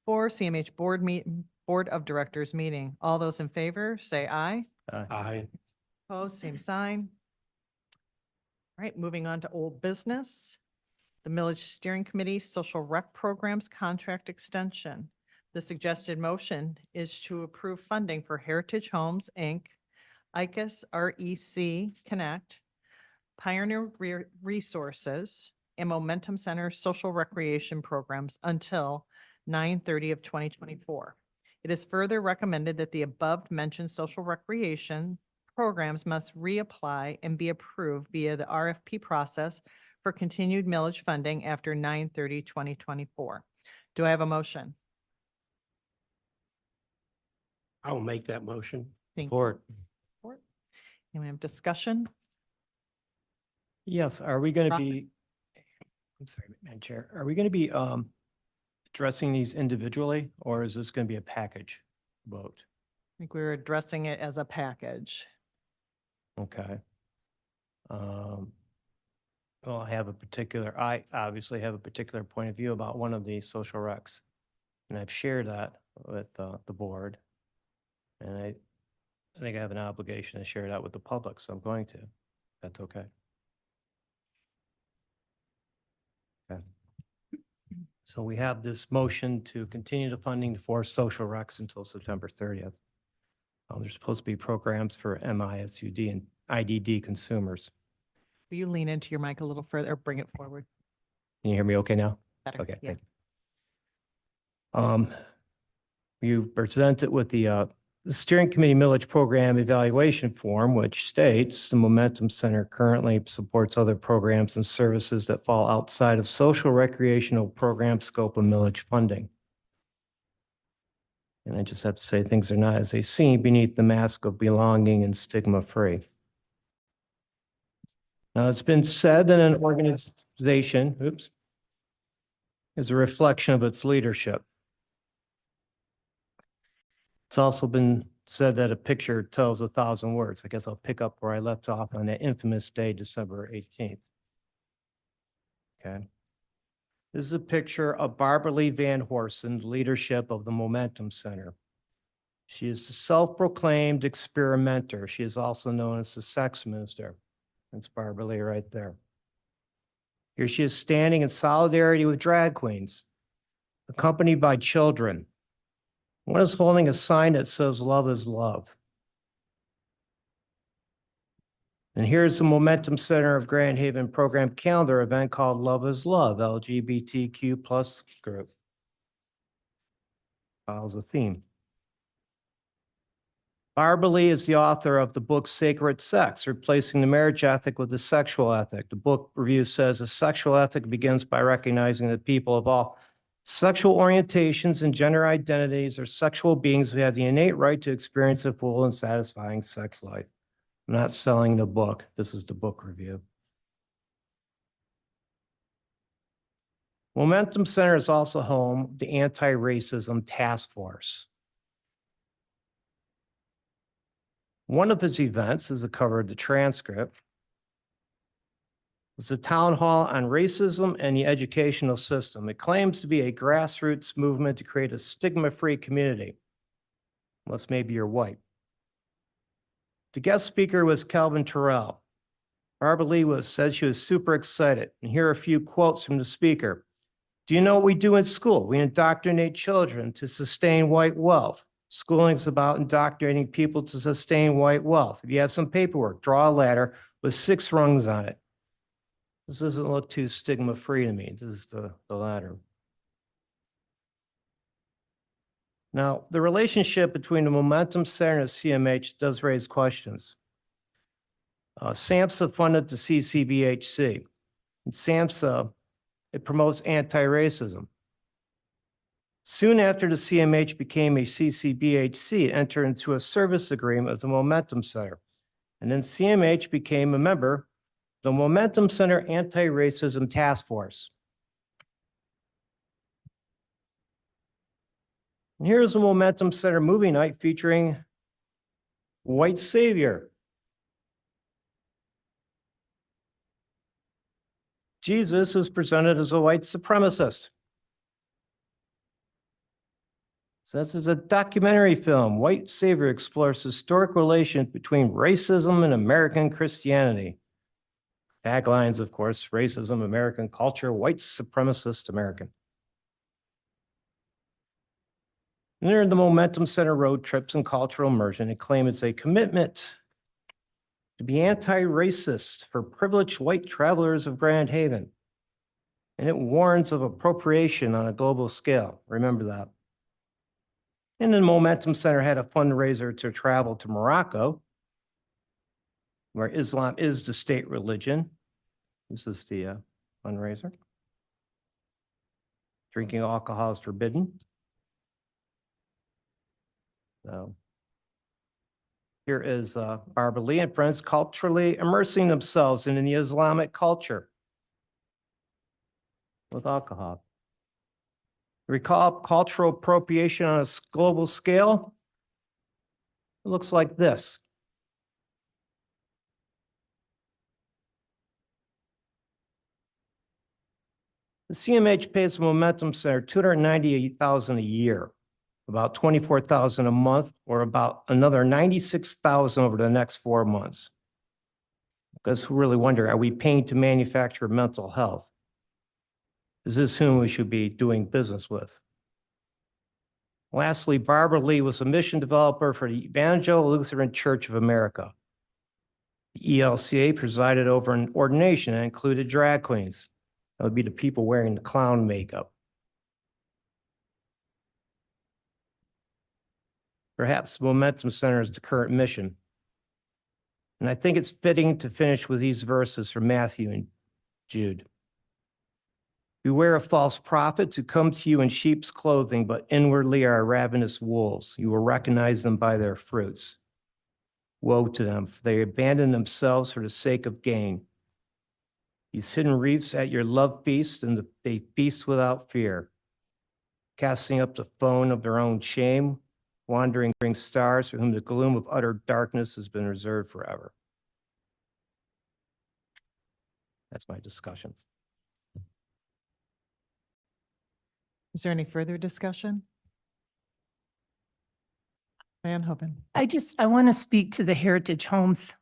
for CMH Board of Directors meeting. All those in favor, say aye. Aye. Opposed, same sign. All right, moving on to old business. The Millage Steering Committee Social Rec Programs Contract Extension. The suggested motion is to approve funding for Heritage Homes, Inc., ICAS REC Connect, Pioneer Resources, and Momentum Center Social Recreation Programs until 9/30 of 2024. It is further recommended that the above-mentioned social recreation programs must reapply and be approved via the RFP process for continued millage funding after 9/30/2024. Do I have a motion? I will make that motion. Thank you. Support. Support. And we have discussion. Yes, are we going to Rockman. be, I'm sorry, Madam Chair, are we going to be addressing these individually, or is this going to be a package vote? I think we were addressing it as a package. Okay. Well, I obviously have a particular point of view about one of these social recs. And I've shared that with the board. And I think I have an obligation to share that with the public, so I'm going to. That's okay. Okay. So we have this motion to continue the funding for social recs until September 30th. There's supposed to be programs for MISUD and IDD consumers. Will you lean into your mic a little further or bring it forward? Can you hear me okay now? Better. Okay, Yeah. thank you. You presented with the Steering Committee Millage Program Evaluation Form, which states the Momentum Center currently supports other programs and services that fall outside of social recreational program scope of millage funding. And I just have to say things are not as they seem beneath the mask of belonging and stigma-free. Now, it's been said that an organization, is a reflection of its leadership. It's also been said that a picture tells 1,000 words. I guess I'll pick up where I left off on that infamous day, December 18th. Okay. This is a picture of Barbara Lee Van Horsen, leadership of the Momentum Center. She is the self-proclaimed experimenter. She is also known as the sex minister. That's Barbara Lee right there. Here she is standing in solidarity with drag queens, accompanied by children. One is holding a sign that says, "Love is love." And here's the Momentum Center of Grand Haven program calendar event called Love is Love, LGBTQ plus group. Follows a theme. Barbara Lee is the author of the book Sacred Sex, Replacing the Marriage Ethic with the Sexual Ethic. The book review says a sexual ethic begins by recognizing that people of all sexual orientations and gender identities are sexual beings who have the innate right to experience a full and satisfying sex life. I'm not selling the book. This is the book review. Momentum Center is also home to the Anti-Racism Task Force. One of its events, as a cover of the transcript, was a town hall on racism and the educational system. It claims to be a grassroots movement to create a stigma-free community, unless maybe you're white. The guest speaker was Calvin Terrell. Barbara Lee said she was super excited. And here are a few quotes from the speaker. "Do you know what we do in school? We indoctrinate children to sustain white wealth. Schooling is about indoctrinating people to sustain white wealth. If you have some paperwork, draw a ladder with 6 rungs on it." This doesn't look too stigma-free to me. This is the ladder. Now, the relationship between the Momentum Center and CMH does raise questions. SAMHSA funded the CCBHC. And SAMHSA, it promotes anti-racism. Soon after the CMH became a CCBHC, it entered into a service agreement with the Momentum Center. And then CMH became a member of the Momentum Center Anti-Racism Task Force. And here's the Momentum Center movie night featuring White Savior. Jesus is presented as a white supremacist. So this is a documentary film. White Savior explores historic relations between racism and American Christianity. Taglines, of course, racism, American culture, white supremacist American. And they're in the Momentum Center road trips and cultural immersion and claim it's a commitment to be anti-racist for privileged white travelers of Grand Haven. And it warns of appropriation on a global scale. Remember that. And the Momentum Center had a fundraiser to travel to Morocco, where Islam is the state religion. This is the fundraiser. Drinking alcohol is forbidden. So here is Barbara Lee and friends culturally immersing themselves in the Islamic culture with alcohol. Recall cultural appropriation on a global scale? It looks like this. The CMH pays the Momentum Center $298,000 a year, about $24,000 a month, or about another $96,000 over the next 4 months. Because we really wonder, are we paying to manufacture mental health? Is this whom we should be doing business with? Lastly, Barbara Lee was a mission developer for the Evangelical Lutheran Church of America. The ELCA presided over an ordination that included drag queens. That would be the people wearing the clown makeup. Perhaps Momentum Center is the current mission. And I think it's fitting to finish with these verses from Matthew and Jude. Beware of false prophets who come to you in sheep's clothing, but inwardly are ravenous wolves. You will recognize them by their fruits. Woe to them, for they abandon themselves for the sake of gain. These hidden reefs at your love feast, and they feast without fear, casting up the phone of their own shame, wandering stars for whom the gloom of utter darkness has been reserved forever. That's my discussion. Is there any further discussion? Van Hoven. I want to speak to the Heritage Homes